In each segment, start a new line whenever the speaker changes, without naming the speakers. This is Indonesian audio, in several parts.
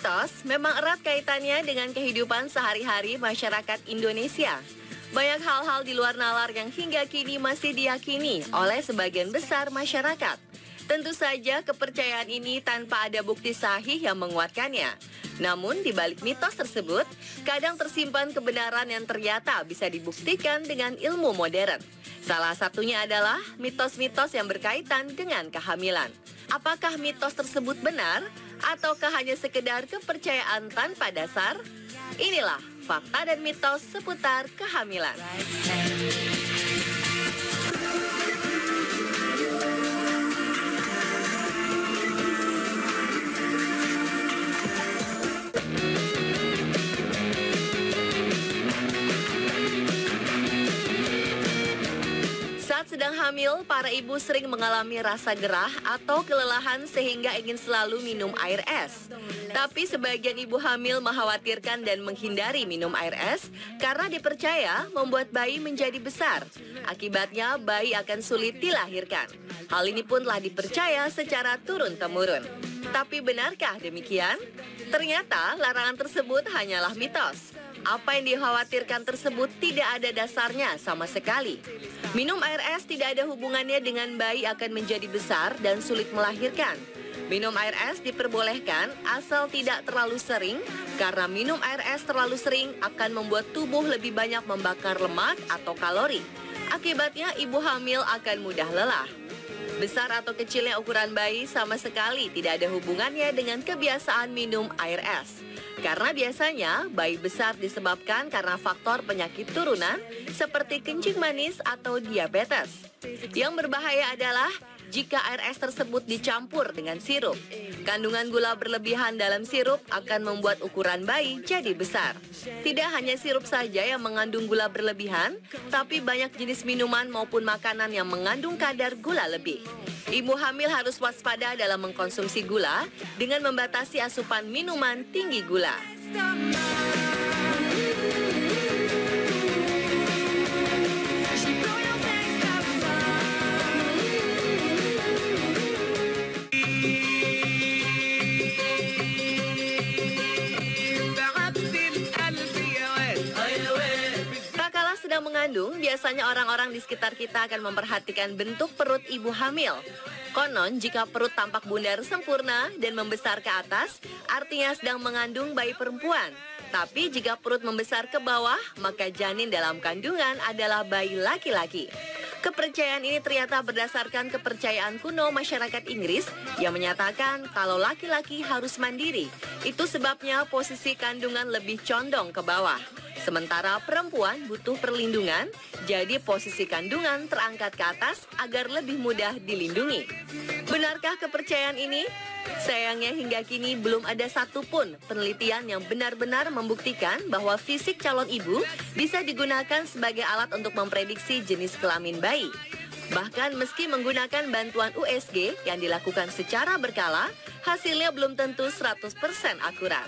Mitos memang erat kaitannya dengan kehidupan sehari-hari masyarakat Indonesia. Banyak hal-hal di luar nalar yang hingga kini masih diyakini oleh sebagian besar masyarakat. Tentu saja kepercayaan ini tanpa ada bukti sahih yang menguatkannya. Namun di balik mitos tersebut, kadang tersimpan kebenaran yang ternyata bisa dibuktikan dengan ilmu modern. Salah satunya adalah mitos-mitos yang berkaitan dengan kehamilan. Apakah mitos tersebut benar? Ataukah hanya sekedar kepercayaan tanpa dasar? Inilah fakta dan mitos seputar kehamilan. Saat sedang hamil, para ibu sering mengalami rasa gerah atau kelelahan sehingga ingin selalu minum air es. Tapi sebagian ibu hamil mengkhawatirkan dan menghindari minum air es karena dipercaya membuat bayi menjadi besar. Akibatnya bayi akan sulit dilahirkan. Hal ini pun telah dipercaya secara turun-temurun. Tapi benarkah demikian? Ternyata larangan tersebut hanyalah mitos. Apa yang dikhawatirkan tersebut tidak ada dasarnya sama sekali. Minum air es tidak ada hubungannya dengan bayi akan menjadi besar dan sulit melahirkan. Minum air es diperbolehkan asal tidak terlalu sering, karena minum air es terlalu sering akan membuat tubuh lebih banyak membakar lemak atau kalori. Akibatnya ibu hamil akan mudah lelah. Besar atau kecilnya ukuran bayi sama sekali tidak ada hubungannya dengan kebiasaan minum air es. Karena biasanya bayi besar disebabkan karena faktor penyakit turunan seperti kencing manis atau diabetes. Yang berbahaya adalah jika air es tersebut dicampur dengan sirup. Kandungan gula berlebihan dalam sirup akan membuat ukuran bayi jadi besar. Tidak hanya sirup saja yang mengandung gula berlebihan, tapi banyak jenis minuman maupun makanan yang mengandung kadar gula lebih. Ibu hamil harus waspada dalam mengkonsumsi gula dengan membatasi asupan minuman tinggi gula. Tak kalah sedang mengandung, biasanya orang-orang di sekitar kita akan memperhatikan bentuk perut ibu hamil. Konon, jika perut tampak bundar sempurna dan membesar ke atas, artinya sedang mengandung bayi perempuan. Tapi jika perut membesar ke bawah, maka janin dalam kandungan adalah bayi laki-laki. Kepercayaan ini ternyata berdasarkan kepercayaan kuno masyarakat Inggris yang menyatakan kalau laki-laki harus mandiri. Itu sebabnya posisi kandungan lebih condong ke bawah. Sementara perempuan butuh perlindungan, jadi posisi kandungan terangkat ke atas agar lebih mudah dilindungi. Benarkah kepercayaan ini? Sayangnya hingga kini belum ada satupun penelitian yang benar-benar membuktikan bahwa fisik calon ibu bisa digunakan sebagai alat untuk memprediksi jenis kelamin bayi. Bahkan meski menggunakan bantuan USG yang dilakukan secara berkala, hasilnya belum tentu 100% akurat.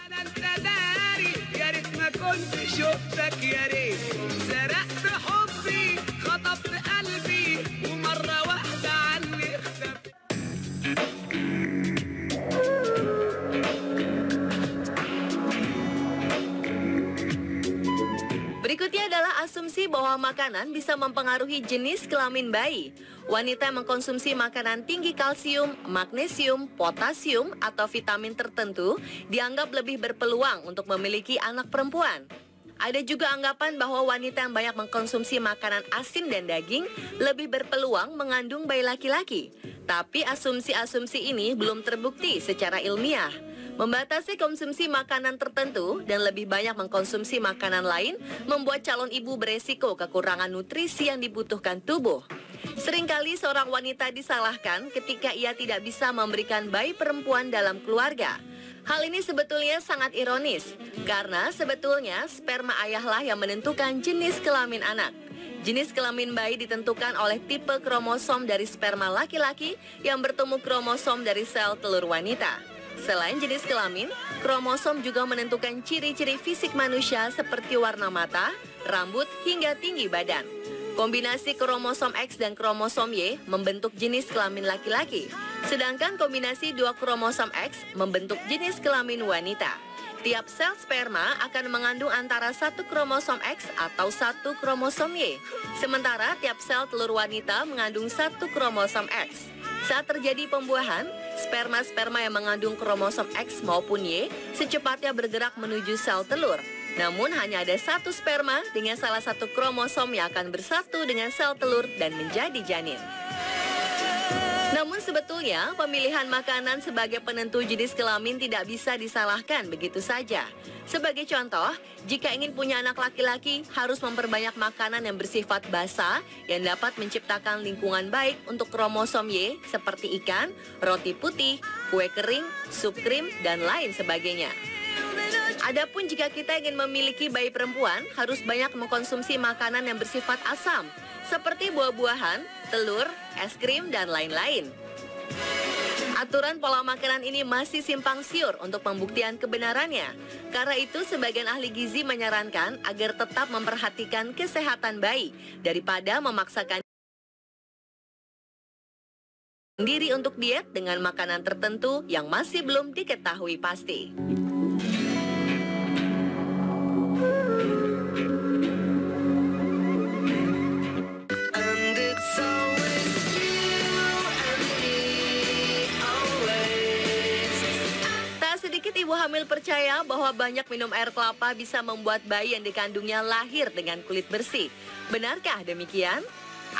Berikutnya adalah asumsi bahwa makanan bisa mempengaruhi jenis kelamin bayi. Wanita yang mengkonsumsi makanan tinggi kalsium, magnesium, potasium, atau vitamin tertentu dianggap lebih berpeluang untuk memiliki anak perempuan. Ada juga anggapan bahwa wanita yang banyak mengkonsumsi makanan asin dan daging lebih berpeluang mengandung bayi laki-laki. Tapi asumsi-asumsi ini belum terbukti secara ilmiah. Membatasi konsumsi makanan tertentu dan lebih banyak mengkonsumsi makanan lain membuat calon ibu beresiko kekurangan nutrisi yang dibutuhkan tubuh. Seringkali seorang wanita disalahkan ketika ia tidak bisa memberikan bayi perempuan dalam keluarga. Hal ini sebetulnya sangat ironis, karena sebetulnya sperma ayahlah yang menentukan jenis kelamin anak. Jenis kelamin bayi ditentukan oleh tipe kromosom dari sperma laki-laki yang bertemu kromosom dari sel telur wanita. Selain jenis kelamin, kromosom juga menentukan ciri-ciri fisik manusia seperti warna mata, rambut, hingga tinggi badan. Kombinasi kromosom X dan kromosom Y membentuk jenis kelamin laki-laki, sedangkan kombinasi dua kromosom X membentuk jenis kelamin wanita. Tiap sel sperma akan mengandung antara satu kromosom X atau satu kromosom Y, sementara tiap sel telur wanita mengandung satu kromosom X. Saat terjadi pembuahan, sperma-sperma yang mengandung kromosom X maupun Y secepatnya bergerak menuju sel telur. Namun hanya ada satu sperma dengan salah satu kromosom yang akan bersatu dengan sel telur dan menjadi janin. Namun sebetulnya pemilihan makanan sebagai penentu jenis kelamin tidak bisa disalahkan begitu saja. Sebagai contoh, jika ingin punya anak laki-laki harus memperbanyak makanan yang bersifat basah yang dapat menciptakan lingkungan baik untuk kromosom Y seperti ikan, roti putih, kue kering, sup krim, dan lain sebagainya. Adapun jika kita ingin memiliki bayi perempuan, harus banyak mengkonsumsi makanan yang bersifat asam, seperti buah-buahan, telur, es krim, dan lain-lain. Aturan pola makanan ini masih simpang siur untuk pembuktian kebenarannya. Karena itu, sebagian ahli gizi menyarankan agar tetap memperhatikan kesehatan bayi daripada memaksakan diri untuk diet dengan makanan tertentu yang masih belum diketahui pasti. Sedikit ibu hamil percaya bahwa banyak minum air kelapa bisa membuat bayi yang dikandungnya lahir dengan kulit bersih. Benarkah demikian?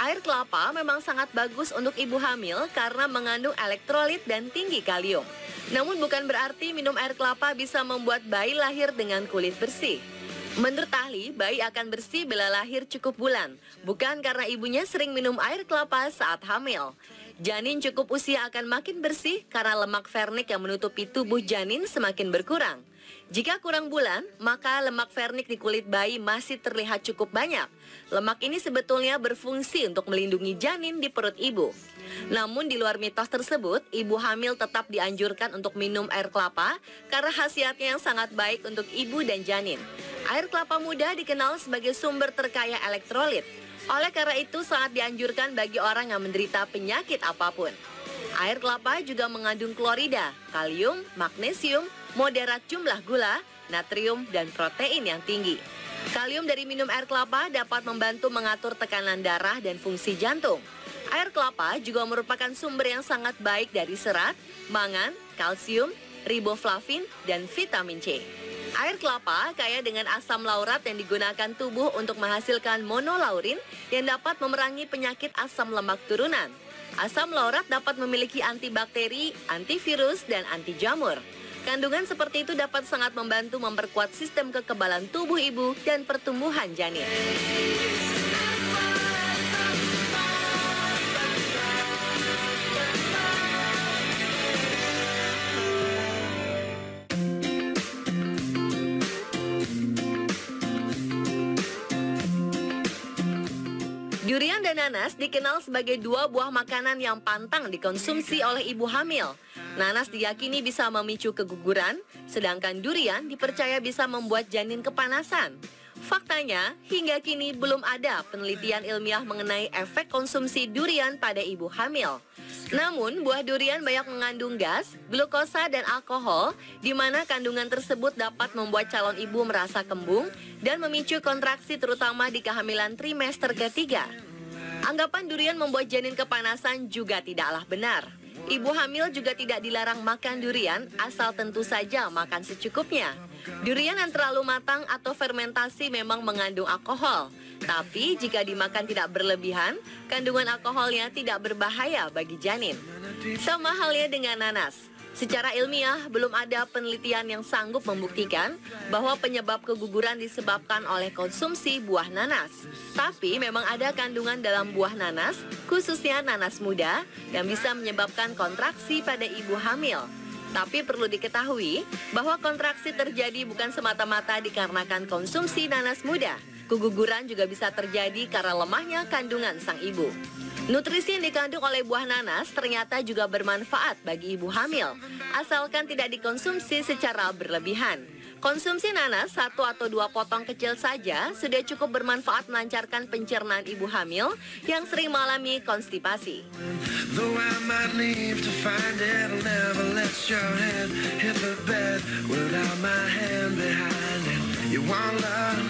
Air kelapa memang sangat bagus untuk ibu hamil karena mengandung elektrolit dan tinggi kalium. Namun bukan berarti minum air kelapa bisa membuat bayi lahir dengan kulit bersih. Menurut ahli, bayi akan bersih bila lahir cukup bulan, bukan karena ibunya sering minum air kelapa saat hamil. Janin cukup usia akan makin bersih karena lemak vernik yang menutupi tubuh janin semakin berkurang. Jika kurang bulan, maka lemak vernik di kulit bayi masih terlihat cukup banyak. Lemak ini sebetulnya berfungsi untuk melindungi janin di perut ibu. Namun di luar mitos tersebut, ibu hamil tetap dianjurkan untuk minum air kelapa karena khasiatnya yang sangat baik untuk ibu dan janin. Air kelapa muda dikenal sebagai sumber terkaya elektrolit. Oleh karena itu sangat dianjurkan bagi orang yang menderita penyakit apapun. Air kelapa juga mengandung klorida, kalium, magnesium, moderat jumlah gula, natrium, dan protein yang tinggi. Kalium dari minum air kelapa dapat membantu mengatur tekanan darah dan fungsi jantung. Air kelapa juga merupakan sumber yang sangat baik dari serat, mangan, kalsium, riboflavin, dan vitamin C. Air kelapa kaya dengan asam laurat yang digunakan tubuh untuk menghasilkan monolaurin yang dapat memerangi penyakit asam lemak turunan. Asam laurat dapat memiliki antibakteri, antivirus, dan anti jamur. Kandungan seperti itu dapat sangat membantu memperkuat sistem kekebalan tubuh ibu dan pertumbuhan janin. Durian dan nanas dikenal sebagai dua buah makanan yang pantang dikonsumsi oleh ibu hamil. Nanas diyakini bisa memicu keguguran, sedangkan durian dipercaya bisa membuat janin kepanasan. Faktanya, hingga kini belum ada penelitian ilmiah mengenai efek konsumsi durian pada ibu hamil. Namun, buah durian banyak mengandung gas, glukosa, dan alkohol, di mana kandungan tersebut dapat membuat calon ibu merasa kembung dan memicu kontraksi terutama di kehamilan trimester ketiga. Anggapan durian membuat janin kepanasan juga tidaklah benar. Ibu hamil juga tidak dilarang makan durian, asal tentu saja makan secukupnya. Durian yang terlalu matang atau fermentasi memang mengandung alkohol. Tapi jika dimakan tidak berlebihan, kandungan alkoholnya tidak berbahaya bagi janin. Sama halnya dengan nanas. Secara ilmiah, belum ada penelitian yang sanggup membuktikan bahwa penyebab keguguran disebabkan oleh konsumsi buah nanas. Tapi memang ada kandungan dalam buah nanas, khususnya nanas muda, yang bisa menyebabkan kontraksi pada ibu hamil. Tapi perlu diketahui bahwa kontraksi terjadi bukan semata-mata dikarenakan konsumsi nanas muda. Keguguran juga bisa terjadi karena lemahnya kandungan sang ibu. Nutrisi yang dikandung oleh buah nanas ternyata juga bermanfaat bagi ibu hamil, asalkan tidak dikonsumsi secara berlebihan. Konsumsi nanas 1 atau 2 potong kecil saja sudah cukup bermanfaat melancarkan pencernaan ibu hamil yang sering mengalami konstipasi.
Though I might leave to find it, I'll never let your head hit the bed without my hand behind it. You want love?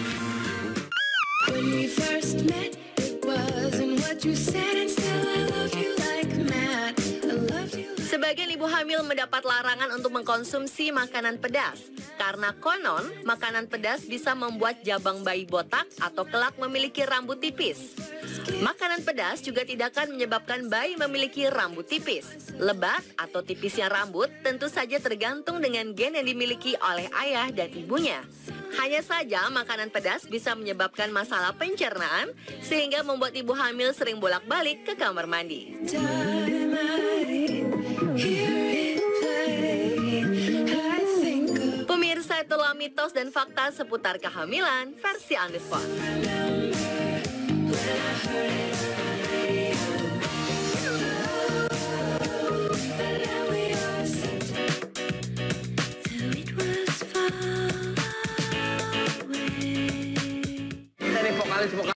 When we first met, it wasn't what you said, and still I love you like mad. I love you.
Sebagian ibu hamil mendapat larangan untuk mengkonsumsi makanan pedas karena konon makanan pedas bisa membuat jabang bayi botak atau kelak memiliki rambut tipis. Makanan pedas juga tidak akan menyebabkan bayi memiliki rambut tipis. Lebat atau tipisnya rambut tentu saja tergantung dengan gen yang dimiliki oleh ayah dan ibunya. Hanya saja makanan pedas bisa menyebabkan masalah pencernaan sehingga membuat ibu hamil sering bolak-balik ke kamar mandi. Pemirsa, itulah mitos dan fakta seputar kehamilan versi On The Spot.
Kita nih vokalis